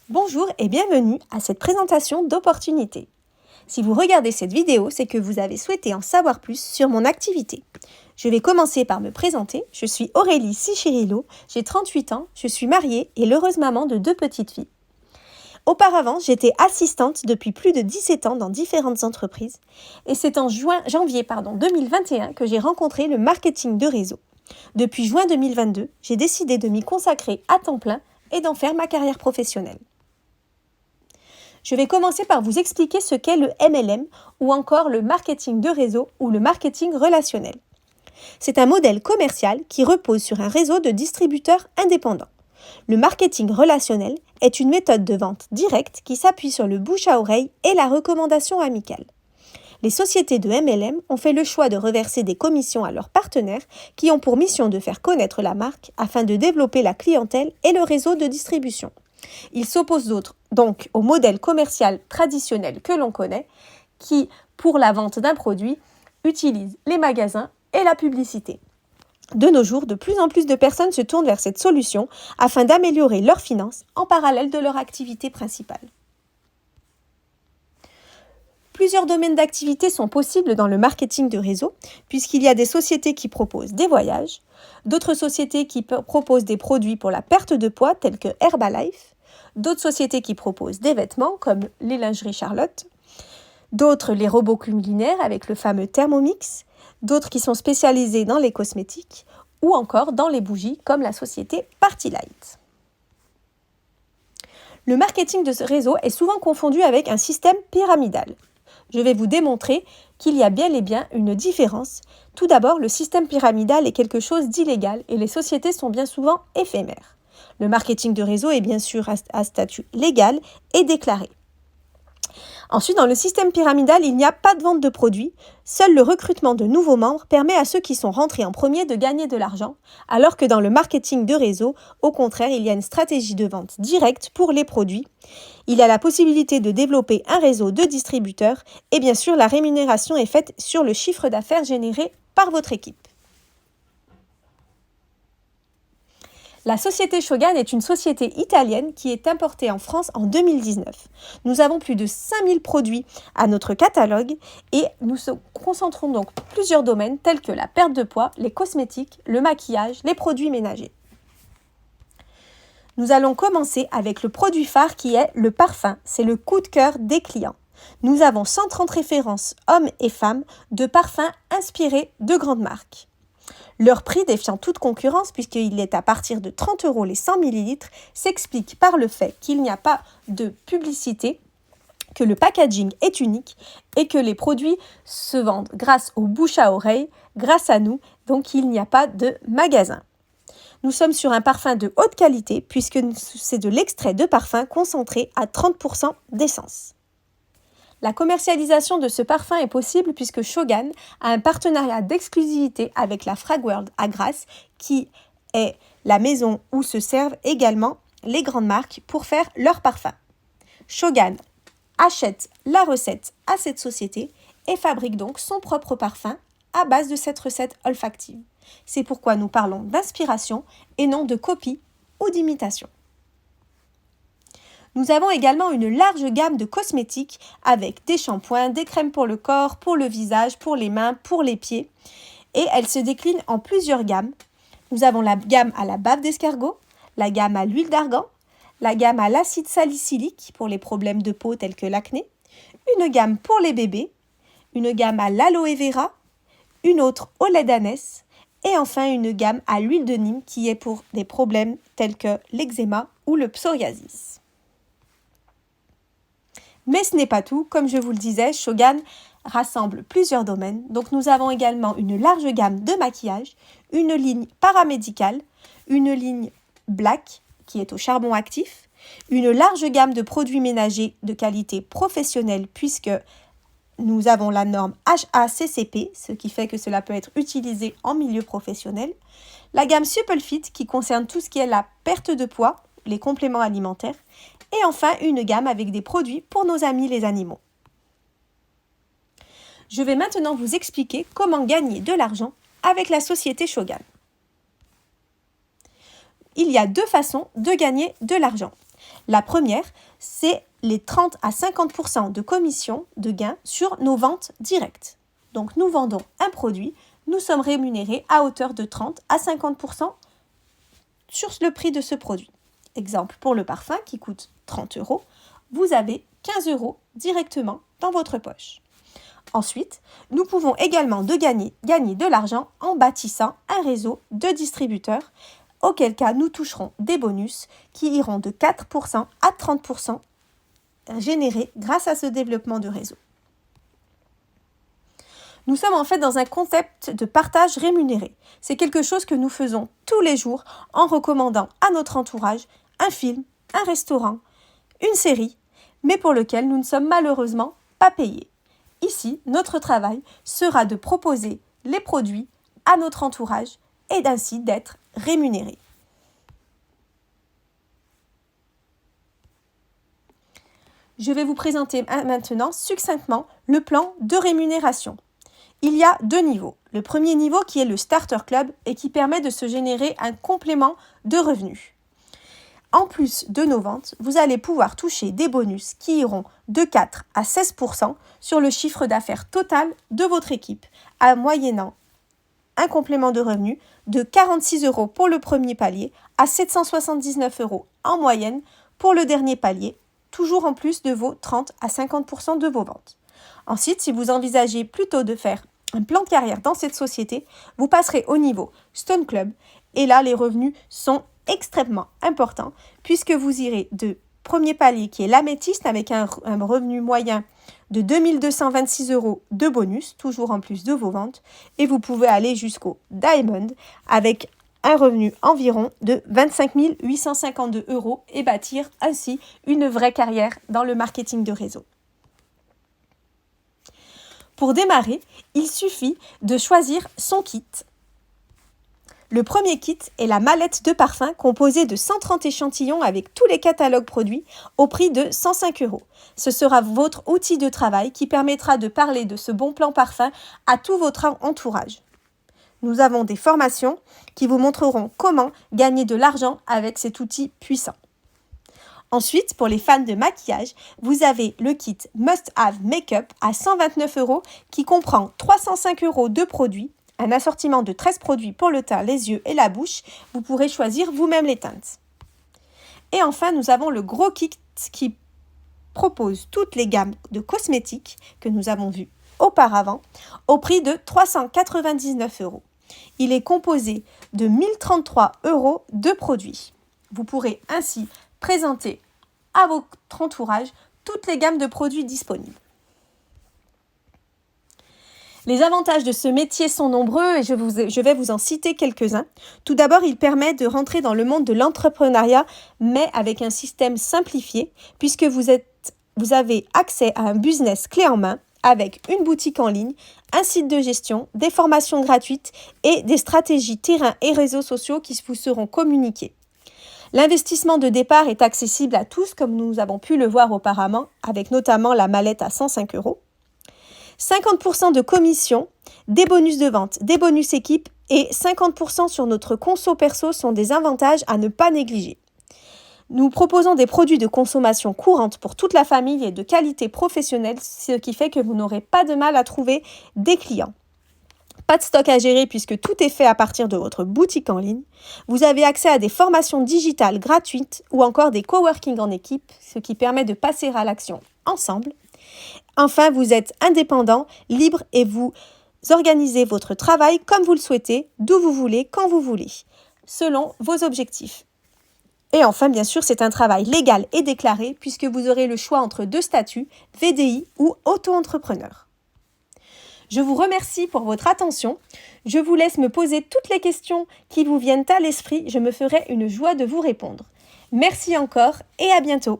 Bonjour et bienvenue à cette présentation d'opportunités. Si vous regardez cette vidéo, c'est que vous avez souhaité en savoir plus sur mon activité. Je vais commencer par me présenter. Je suis Aurélie Sichirilo, j'ai 38 ans, je suis mariée et l'heureuse maman de 2 petites filles. Auparavant, j'étais assistante depuis plus de 17 ans dans différentes entreprises et c'est en janvier 2021 que j'ai rencontré le marketing de réseau. Depuis juin 2022, j'ai décidé de m'y consacrer à temps plein et d'en faire ma carrière professionnelle. Je vais commencer par vous expliquer ce qu'est le MLM ou encore le marketing de réseau ou le marketing relationnel. C'est un modèle commercial qui repose sur un réseau de distributeurs indépendants. Le marketing relationnel est une méthode de vente directe qui s'appuie sur le bouche à oreille et la recommandation amicale. Les sociétés de MLM ont fait le choix de reverser des commissions à leurs partenaires qui ont pour mission de faire connaître la marque afin de développer la clientèle et le réseau de distribution. Ils s'opposent donc au modèle commercial traditionnel que l'on connaît, qui, pour la vente d'un produit, utilise les magasins et la publicité. De nos jours, de plus en plus de personnes se tournent vers cette solution afin d'améliorer leurs finances en parallèle de leur activité principale. Plusieurs domaines d'activité sont possibles dans le marketing de réseau, puisqu'il y a des sociétés qui proposent des voyages, d'autres sociétés qui proposent des produits pour la perte de poids tels que Herbalife, d'autres sociétés qui proposent des vêtements comme les lingeries Charlotte, d'autres les robots culinaires avec le fameux Thermomix, d'autres qui sont spécialisés dans les cosmétiques ou encore dans les bougies comme la société Partylight. Le marketing de ce réseau est souvent confondu avec un système pyramidal. Je vais vous démontrer qu'il y a bel et bien une différence. Tout d'abord, le système pyramidal est quelque chose d'illégal et les sociétés sont bien souvent éphémères. Le marketing de réseau est bien sûr à statut légal et déclaré. Ensuite, dans le système pyramidal, il n'y a pas de vente de produits. Seul le recrutement de nouveaux membres permet à ceux qui sont rentrés en premier de gagner de l'argent, alors que dans le marketing de réseau, au contraire, il y a une stratégie de vente directe pour les produits. Il y a la possibilité de développer un réseau de distributeurs et bien sûr, la rémunération est faite sur le chiffre d'affaires généré par votre équipe. La société Shogun est une société italienne qui est importée en France en 2019. Nous avons plus de 5000 produits à notre catalogue et nous nous concentrons donc sur plusieurs domaines tels que la perte de poids, les cosmétiques, le maquillage, les produits ménagers. Nous allons commencer avec le produit phare qui est le parfum. C'est le coup de cœur des clients. Nous avons 130 références hommes et femmes de parfums inspirés de grandes marques. Leur prix, défiant toute concurrence puisqu'il est à partir de 30 € les 100 ml, s'explique par le fait qu'il n'y a pas de publicité, que le packaging est unique et que les produits se vendent grâce au bouche à oreille, grâce à nous, donc il n'y a pas de magasin. Nous sommes sur un parfum de haute qualité puisque c'est de l'extrait de parfum concentré à 30% d'essence. La commercialisation de ce parfum est possible puisque Shogun a un partenariat d'exclusivité avec la Fragworld à Grasse, qui est la maison où se servent également les grandes marques pour faire leurs parfums. Shogun achète la recette à cette société et fabrique donc son propre parfum à base de cette recette olfactive. C'est pourquoi nous parlons d'inspiration et non de copie ou d'imitation. Nous avons également une large gamme de cosmétiques avec des shampoings, des crèmes pour le corps, pour le visage, pour les mains, pour les pieds. Et elle se décline en plusieurs gammes. Nous avons la gamme à la bave d'escargot, la gamme à l'huile d'argan, la gamme à l'acide salicylique pour les problèmes de peau tels que l'acné, une gamme pour les bébés, une gamme à l'aloe vera, une autre au lait d'ânesse et enfin une gamme à l'huile de Nîmes qui est pour des problèmes tels que l'eczéma ou le psoriasis. Mais ce n'est pas tout, comme je vous le disais, Shogun rassemble plusieurs domaines. Donc nous avons également une large gamme de maquillage, une ligne paramédicale, une ligne black qui est au charbon actif, une large gamme de produits ménagers de qualité professionnelle puisque nous avons la norme HACCP, ce qui fait que cela peut être utilisé en milieu professionnel, la gamme Supple Fit qui concerne tout ce qui est la perte de poids, les compléments alimentaires, et enfin une gamme avec des produits pour nos amis les animaux. Je vais maintenant vous expliquer comment gagner de l'argent avec la société Shogun. Il y a 2 façons de gagner de l'argent. La première, c'est les 30 à 50% de commission de gain sur nos ventes directes. Donc nous vendons un produit, nous sommes rémunérés à hauteur de 30 à 50% sur le prix de ce produit. Exemple, pour le parfum qui coûte 30 €, vous avez 15 € directement dans votre poche. Ensuite, nous pouvons également gagner de l'argent en bâtissant un réseau de distributeurs, auquel cas nous toucherons des bonus qui iront de 4% à 30% générés grâce à ce développement de réseau. Nous sommes en fait dans un concept de partage rémunéré. C'est quelque chose que nous faisons tous les jours en recommandant à notre entourage un film, un restaurant, une série, mais pour lequel nous ne sommes malheureusement pas payés. Ici, notre travail sera de proposer les produits à notre entourage et ainsi d'être rémunérés. Je vais vous présenter maintenant succinctement le plan de rémunération. Il y a 2 niveaux. Le premier niveau qui est le Starter Club et qui permet de se générer un complément de revenus. En plus de nos ventes, vous allez pouvoir toucher des bonus qui iront de 4 à 16% sur le chiffre d'affaires total de votre équipe, à moyennant un complément de revenus de 46 € pour le premier palier à 779 € en moyenne pour le dernier palier, toujours en plus de vos 30 à 50% de vos ventes. Ensuite, si vous envisagez plutôt de faire un plan de carrière dans cette société, vous passerez au niveau Stone Club et là, les revenus sont extrêmement importants puisque vous irez de premier palier qui est l'améthyste avec un revenu moyen de 2226 € de bonus, toujours en plus de vos ventes, et vous pouvez aller jusqu'au Diamond avec un revenu environ de 25 852 € et bâtir ainsi une vraie carrière dans le marketing de réseau. Pour démarrer, il suffit de choisir son kit. Le premier kit est la mallette de parfum composée de 130 échantillons avec tous les catalogues produits au prix de 105 €. Ce sera votre outil de travail qui permettra de parler de ce bon plan parfum à tout votre entourage. Nous avons des formations qui vous montreront comment gagner de l'argent avec cet outil puissant. Ensuite, pour les fans de maquillage, vous avez le kit Must Have Makeup à 129 € qui comprend 305 € de produits, un assortiment de 13 produits pour le teint, les yeux et la bouche. Vous pourrez choisir vous-même les teintes. Et enfin, nous avons le gros kit qui propose toutes les gammes de cosmétiques que nous avons vues auparavant au prix de 399 €. Il est composé de 1033 € de produits. Vous pourrez ainsi présenter à votre entourage toutes les gammes de produits disponibles. Les avantages de ce métier sont nombreux et je vais vous en citer quelques-uns. Tout d'abord, il permet de rentrer dans le monde de l'entrepreneuriat, mais avec un système simplifié, puisque vous avez accès à un business clé en main avec une boutique en ligne, un site de gestion, des formations gratuites et des stratégies terrain et réseaux sociaux qui vous seront communiquées. L'investissement de départ est accessible à tous, comme nous avons pu le voir auparavant, avec notamment la mallette à 105 €. 50% de commission, des bonus de vente, des bonus équipe et 50% sur notre conso perso sont des avantages à ne pas négliger. Nous proposons des produits de consommation courante pour toute la famille et de qualité professionnelle, ce qui fait que vous n'aurez pas de mal à trouver des clients. Pas de stock à gérer puisque tout est fait à partir de votre boutique en ligne. Vous avez accès à des formations digitales gratuites ou encore des coworking en équipe, ce qui permet de passer à l'action ensemble. Enfin, vous êtes indépendant, libre et vous organisez votre travail comme vous le souhaitez, d'où vous voulez, quand vous voulez, selon vos objectifs. Et enfin, bien sûr, c'est un travail légal et déclaré puisque vous aurez le choix entre 2 statuts, VDI ou auto-entrepreneur. Je vous remercie pour votre attention. Je vous laisse me poser toutes les questions qui vous viennent à l'esprit. Je me ferai une joie de vous répondre. Merci encore et à bientôt.